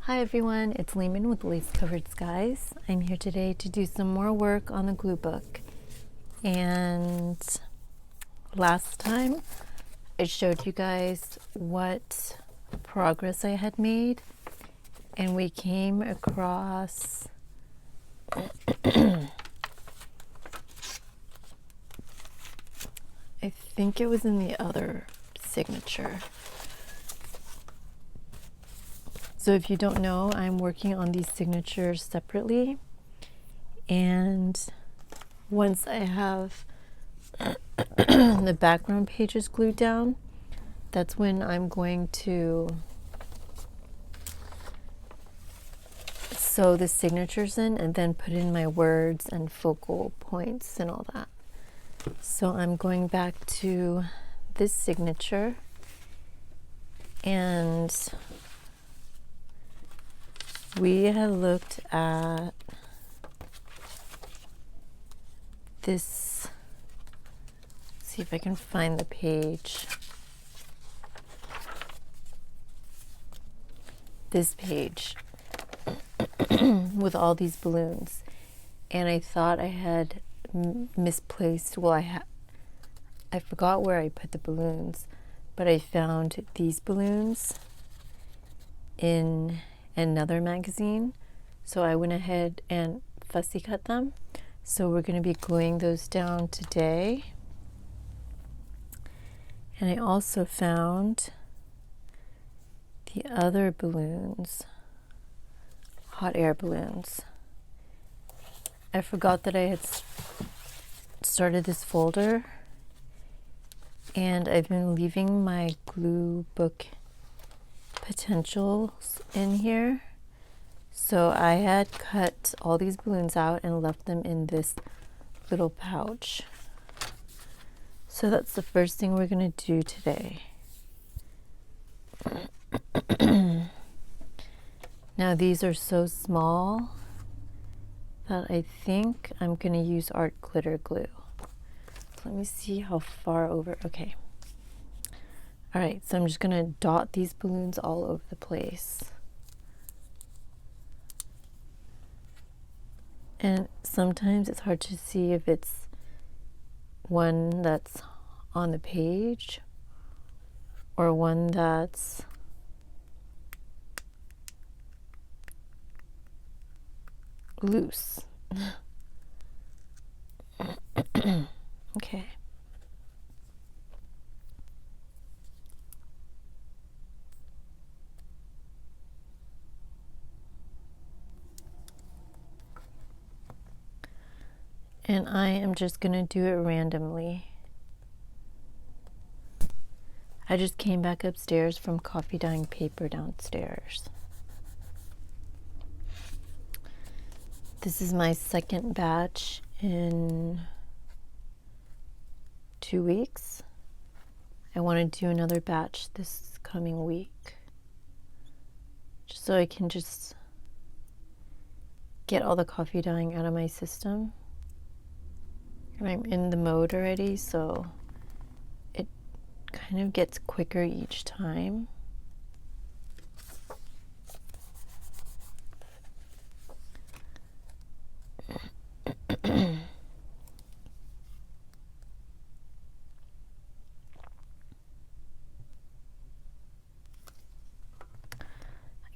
Hi everyone, it's Lehman with Lace Covered Skies. I'm here today to do some more work on the glue book. And last time I showed you guys what progress I had made, and we came across I think it was in the other signature. So if you don't know, I'm working on these signatures separately, and once I have the background pages glued down, that's when I'm going to sew the signatures in and then put in my words and focal points and all that. So I'm going back to this signature, and we had looked at this. Let's see if I can find the page. This page with all these balloons, and I thought I had misplaced. Well, I forgot where I put the balloons, but I found these balloons in another magazine, so I went ahead and fussy cut them. So we're going to be gluing those down today. And I also found the other balloons, hot air balloons. I forgot that I had started this folder, and I've been leaving my glue book potentials in here. So I had cut all these balloons out and left them in this little pouch. So that's the first thing we're going to do today. Now these are so small that I think I'm going to use art glitter glue. Let me see how far over. Okay. All right, so I'm just going to dot these balloons all over the place. And sometimes it's hard to see if it's one that's on the page or one that's loose. Okay. And I am just going to do it randomly. I just came back upstairs from coffee dyeing paper downstairs. This is my second batch in 2 weeks. I want to do another batch this coming week, just so I can just get all the coffee dyeing out of my system. And I'm in the mode already, so it kind of gets quicker each time.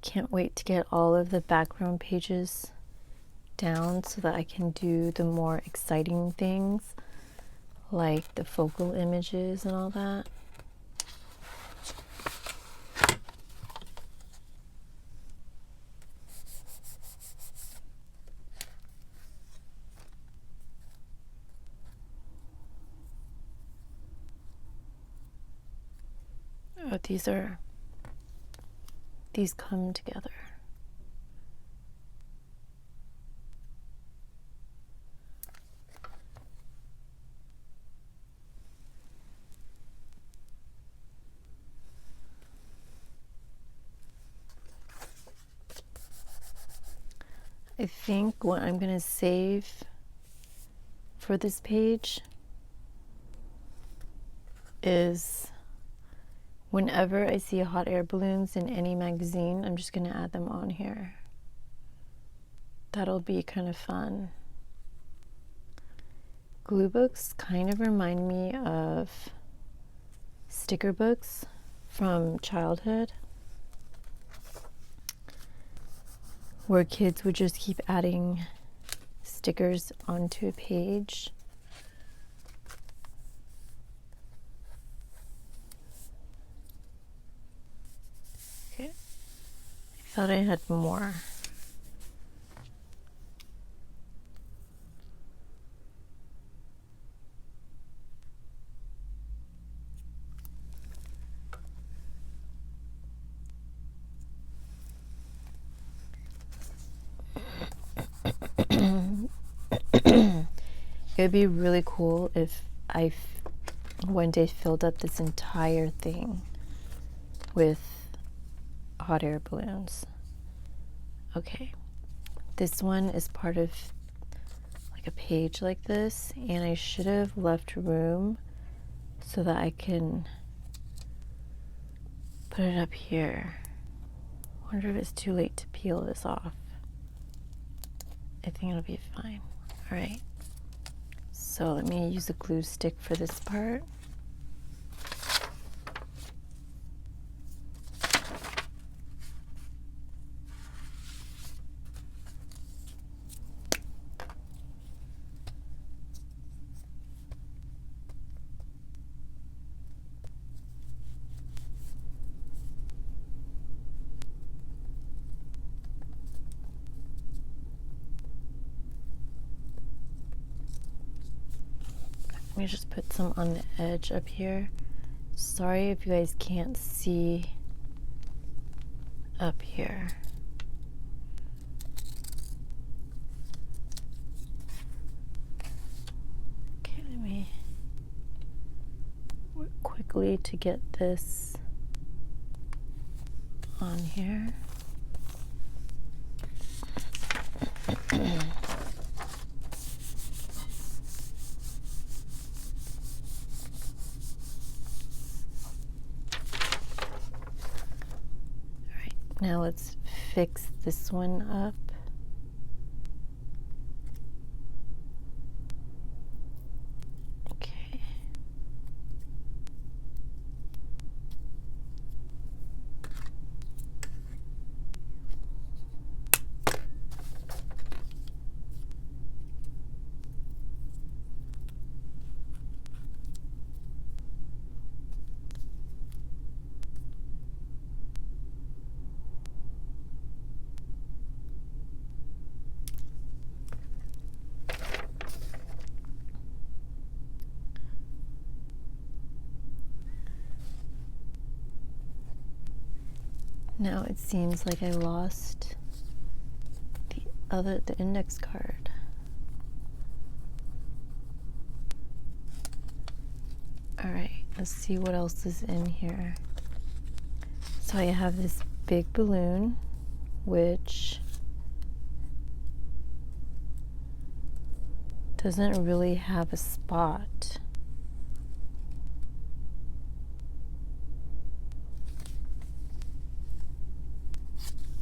Can't wait to get all of the background pages down so that I can do the more exciting things like the focal images and all that. Oh, these come together. I think what I'm going to save for this page is Whenever I see hot air balloons in any magazine, I'm just going to add them on here. That'll be kind of fun. Glue books kind of remind me of sticker books from childhood, where kids would just keep adding stickers onto a page. Okay, I thought I had more. It would be really cool if I one day filled up this entire thing with hot air balloons. Okay, this one is part of like a page like this, and I should have left room so that I can put it up here. I wonder if it's too late to peel this off. I think it'll be fine. All right, so let me use a glue stick for this part. Let me just put some on the edge up here. Sorry if you guys can't see up here. Okay, let me work quickly to get this on here. Now let's fix this one up. Okay. Now it seems like I lost the index card. All right, let's see what else is in here. So I have this big balloon, which doesn't really have a spot.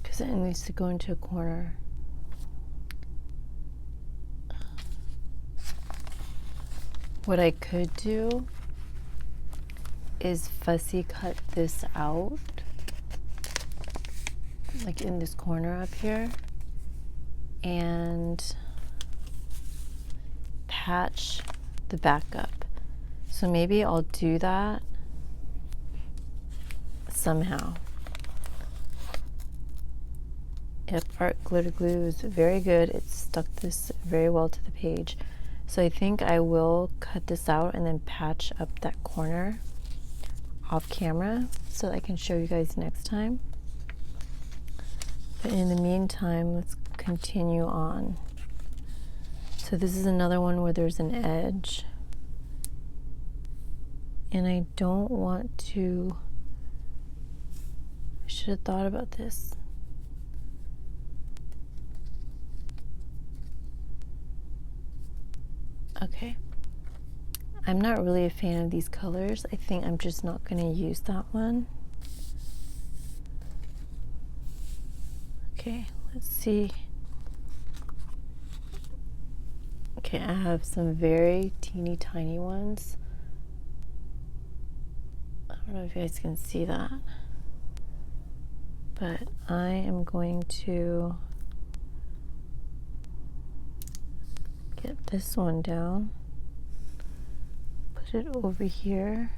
Because it needs to go into a corner. What I could do is fussy cut this out, like in this corner up here, and patch the back up. So maybe I'll do that somehow. Yep, Art Glitter Glue is very good. It stuck this very well to the page. So I think I will cut this out and then patch up that corner off camera so that I can show you guys next time. But in the meantime, let's continue on. So this is another one where there's an edge. And I don't want to, I should have thought about this. Okay, I'm not really a fan of these colors. I think I'm just not going to use that one. Okay, let's see. Okay, I have some very teeny tiny ones. I don't know if you guys can see that, but I am going to get this one down, put it over here.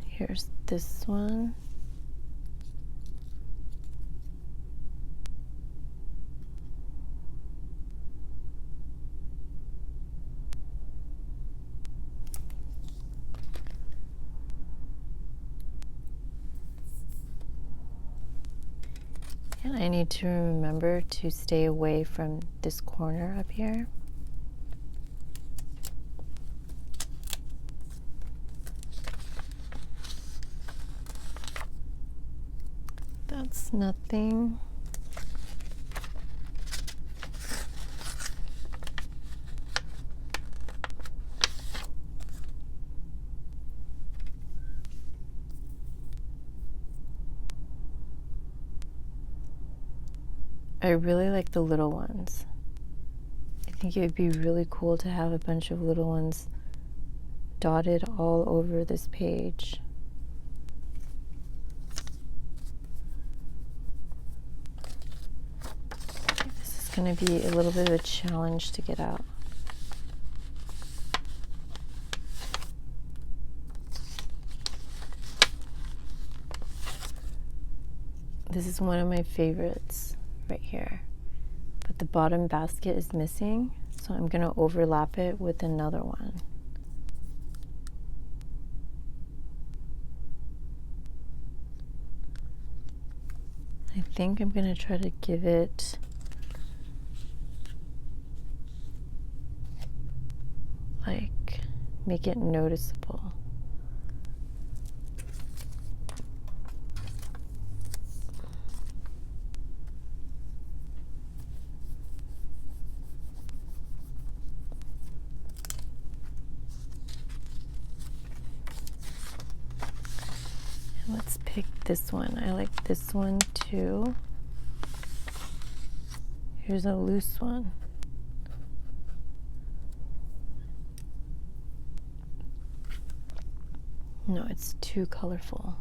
Here's this one. And I need to remember to stay away from this corner up here. That's nothing. I really like the little ones. I think it would be really cool to have a bunch of little ones dotted all over this page. This is going to be a little bit of a challenge to get out. This is one of my favorites right here, but the bottom basket is missing, so I'm going to overlap it with another one. I think I'm going to try to give it like, make it noticeable. Let's pick this one. I like this one too. Here's a loose one. No, it's too colorful.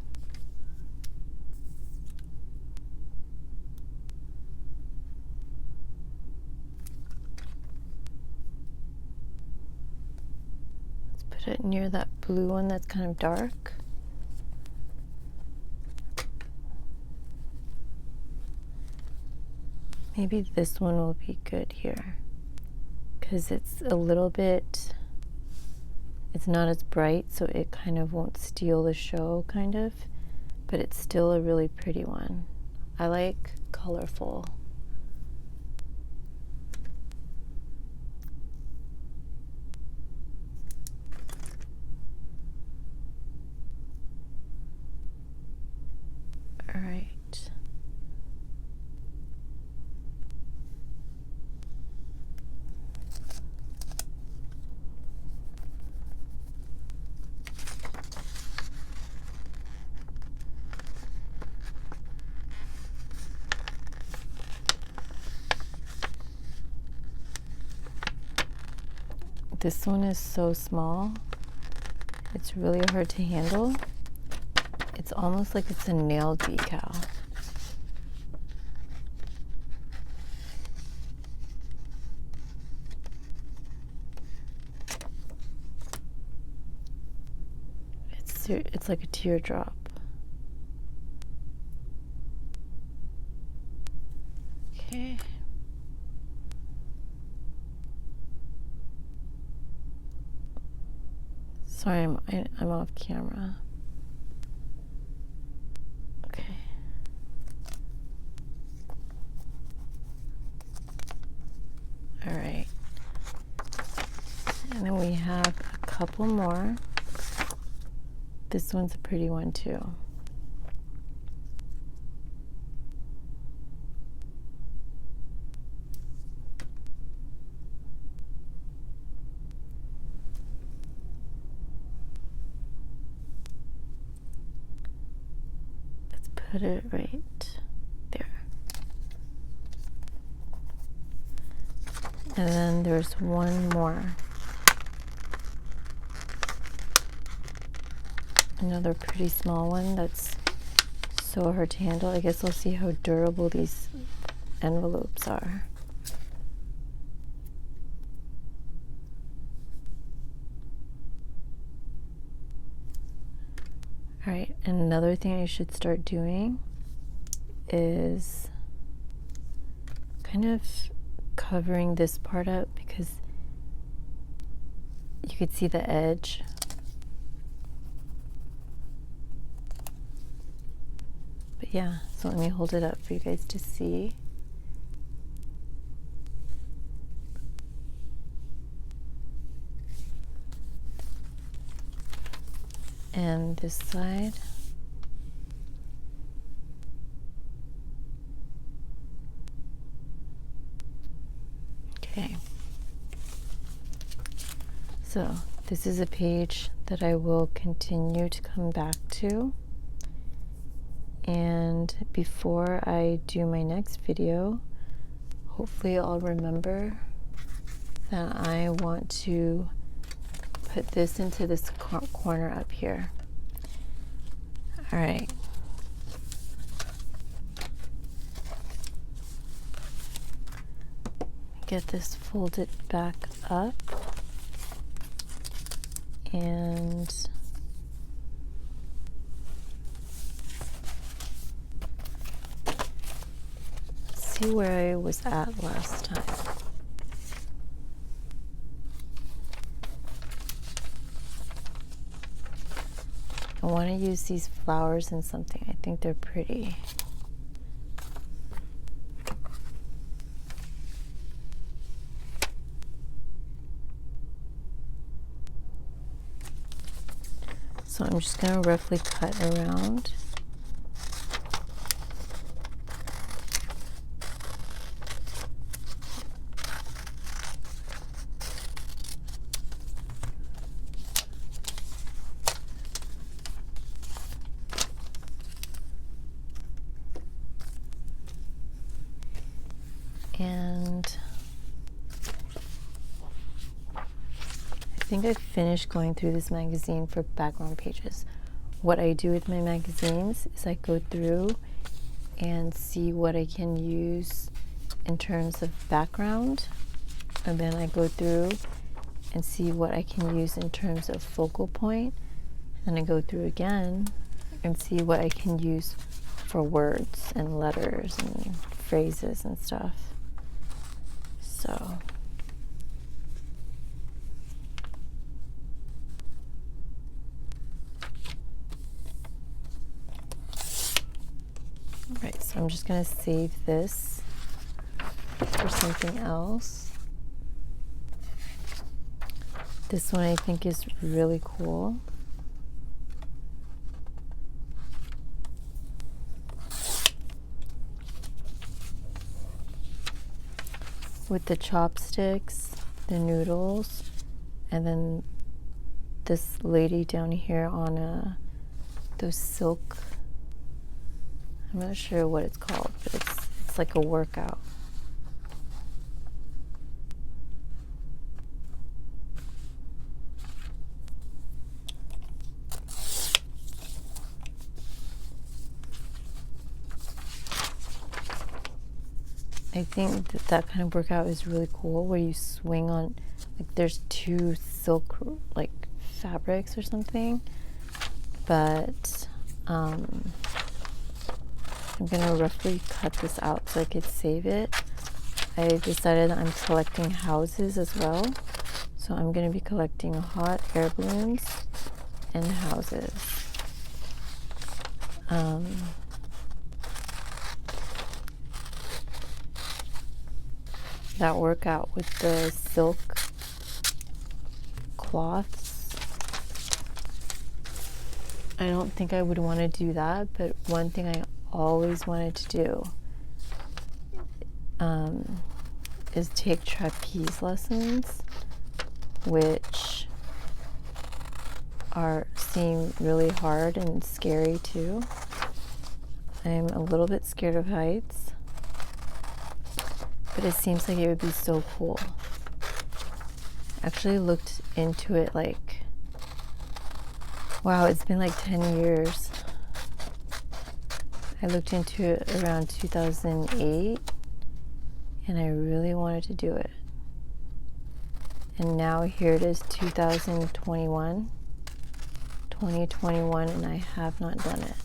Let's put it near that blue one that's kind of dark. Maybe this one will be good here because it's a little bit, it's not as bright, so it kind of won't steal the show, kind of, but it's still a really pretty one. I like colorful. All right. This one is so small, it's really hard to handle. It's almost like it's a nail decal. It's like a teardrop. Okay. Sorry, I'm off camera. Okay. All right. And then we have a couple more. This one's a pretty one too. put it right there. And then there's one more. Another pretty small one that's so hard to handle. I guess we'll see how durable these envelopes are. All right, and another thing I should start doing is kind of covering this part up, because you could see the edge. But yeah, so let me hold it up for you guys to see. And this side. Okay. So this is a page that I will continue to come back to. And before I do my next video, hopefully I'll remember that I want to put this into this corner up here. All right. Get this folded back up, and see where I was at last time. I want to use these flowers in something. I think they're pretty. So I'm just going to roughly cut around. And I think I've finished going through this magazine for background pages. What I do with my magazines is I go through and see what I can use in terms of background, and then I go through and see what I can use in terms of focal point, and I go through again and see what I can use for words and letters and phrases and stuff. So alright, so I'm just going to save this for something else. This one I think is really cool. With the chopsticks, the noodles, and then this lady down here on those silk, I'm not sure what it's called, but it's like a workout. I think that kind of workout is really cool, where you swing on, like there's two silk like fabrics or something, but I'm gonna roughly cut this out so I could save it. I decided I'm collecting houses as well, so I'm gonna be collecting hot air balloons and houses. That workout with the silk cloths, I don't think I would want to do that, but one thing I always wanted to do is take trapeze lessons, which seem really hard and scary too. I'm a little bit scared of heights, but it seems like it would be so cool. Actually looked into it like, wow, it's been like 10 years. I looked into it around 2008 and I really wanted to do it. And now here it is, 2021, and I have not done it.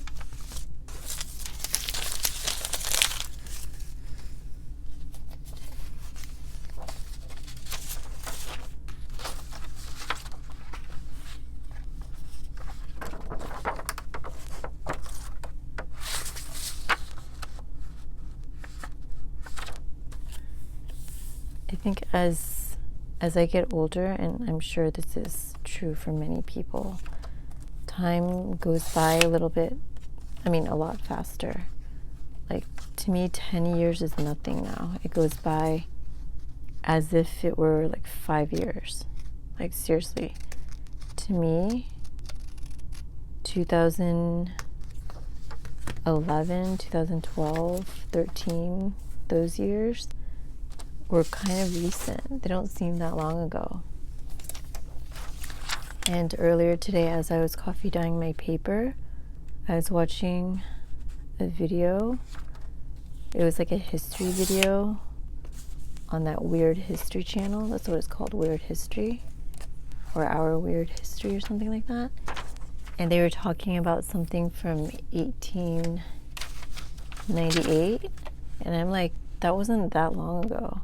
I think as I get older, and I'm sure this is true for many people, time goes by a little bit, a lot faster. Like, to me, 10 years is nothing now. It goes by as if it were like 5 years. Like, seriously. To me, 2011, 2012, 13, those years were kind of recent. They don't seem that long ago. And earlier today, as I was coffee dyeing my paper, I was watching a video. It was like a history video on that Weird History channel. That's what it's called, Weird History, or Our Weird History, or something like that. And they were talking about something from 1898, and I'm like, that wasn't that long ago.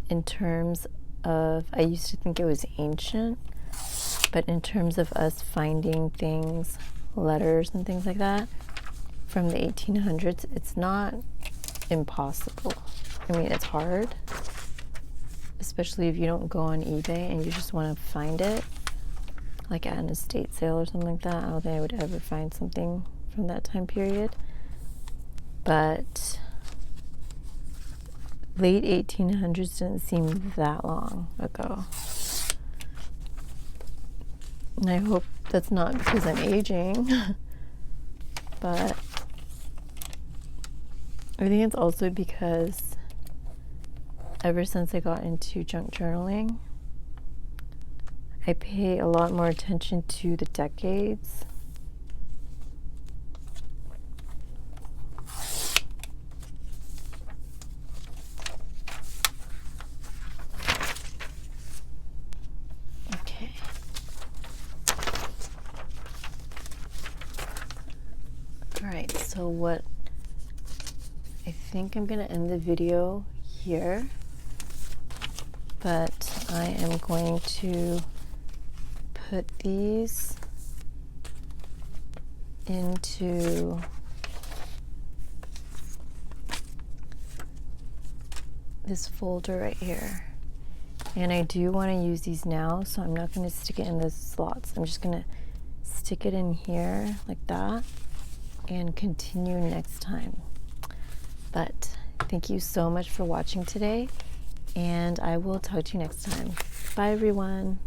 In terms of, I used to think it was ancient, but in terms of us finding things, letters and things like that from the 1800s, it's not impossible. It's hard, especially if you don't go on eBay and you just want to find it, like at an estate sale or something like that. I don't think I would ever find something from that time period. But late 1800s didn't seem that long ago. And I hope that's not because I'm aging, but I think it's also because ever since I got into junk journaling, I pay a lot more attention to the decades. Alright, so what I think I'm going to end the video here, but I am going to put these into this folder right here. And I do want to use these now, so I'm not going to stick it in those slots. I'm just going to stick it in here like that and continue next time. But thank you so much for watching today, and I will talk to you next time. Bye, everyone.